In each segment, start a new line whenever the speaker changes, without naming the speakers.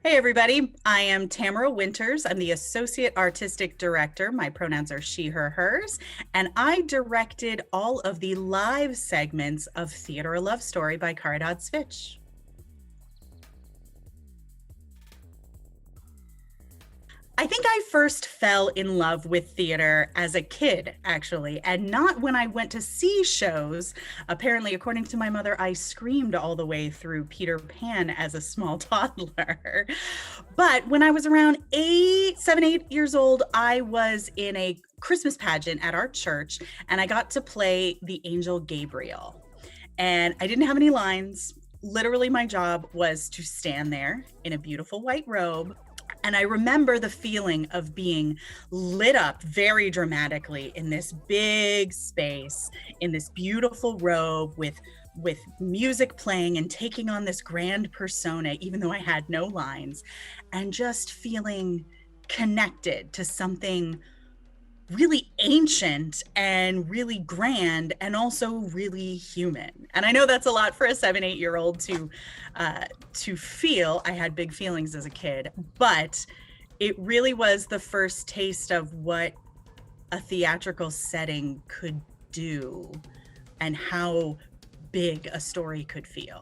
Hey, everybody. I am Tamara Winters. I'm the Associate Artistic Director. My pronouns are she, her, hers. And I directed all of the live segments of Theater A Love Story by Caridad Svitch. I think I first fell in love with theater as a kid, actually, and not when I went to see shows. Apparently, according to my mother, I screamed all the way through Peter Pan as a small toddler. But when I was around 8 years old, I was in a Christmas pageant at our church, and I got to play the angel Gabriel. And I didn't have any lines. Literally, my job was to stand there in a beautiful white robe, and I remember the feeling of being lit up very dramatically in this big space, in this beautiful robe with music playing and taking on this grand persona, even though I had no lines, and just feeling connected to something really ancient and really grand and also really human. And I know that's a lot for a 7, 8-year-old to feel. I had big feelings as a kid, but it really was the first taste of what a theatrical setting could do and how big a story could feel.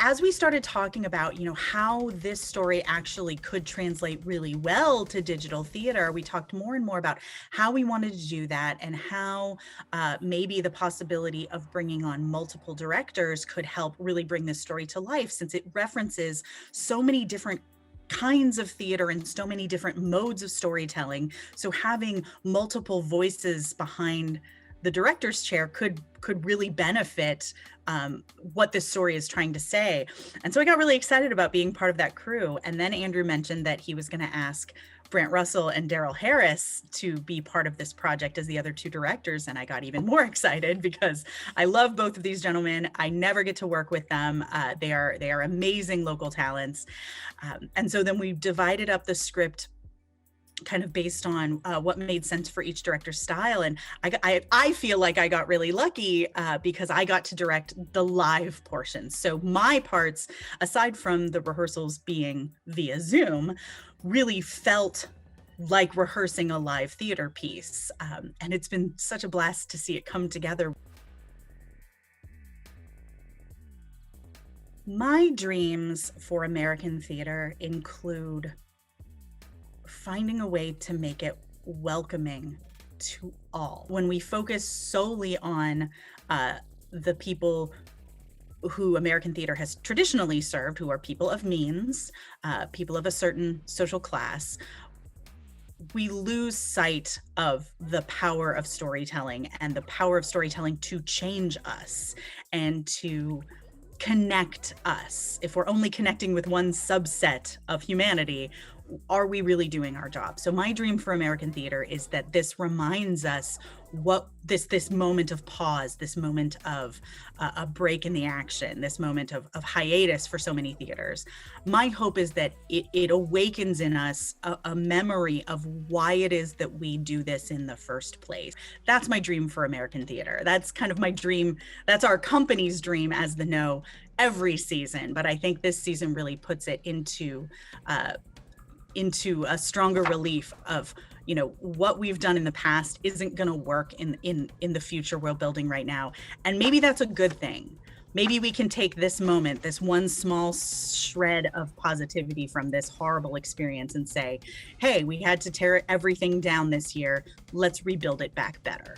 As we started talking about, how this story actually could translate really well to digital theater, we talked more and more about how we wanted to do that and how maybe the possibility of bringing on multiple directors could help really bring this story to life, since it references so many different kinds of theater and so many different modes of storytelling. So having multiple voices behind the director's chair could really benefit what this story is trying to say. And so I got really excited about being part of that crew. And then Andrew mentioned that he was going to ask Brant Russell and Daryl Harris to be part of this project as the other two directors. And I got even more excited because I love both of these gentlemen. I never get to work with them. They are amazing local talents. And so then we divided up the script kind of based on what made sense for each director's style. And I feel like I got really lucky because I got to direct the live portions. So my parts, aside from the rehearsals being via Zoom, really felt like rehearsing a live theater piece. And it's been such a blast to see it come together. My dreams for American theater include finding a way to make it welcoming to all. When we focus solely on the people who American theater has traditionally served, who are people of means, people of a certain social class, we lose sight of the power of storytelling and the power of storytelling to change us and to connect us. If we're only connecting with one subset of humanity, are we really doing our job? So my dream for American theater is that this reminds us what this moment of pause, this moment of a break in the action, this moment of hiatus for so many theaters. My hope is that it awakens in us a memory of why it is that we do this in the first place. That's my dream for American theater. That's kind of my dream. That's our company's dream as the No every season. But I think this season really puts it into a stronger relief of, what we've done in the past isn't going to work in the future we're building right now. And maybe that's a good thing. Maybe we can take this moment, this one small shred of positivity from this horrible experience and say, hey, we had to tear everything down this year. Let's rebuild it back better.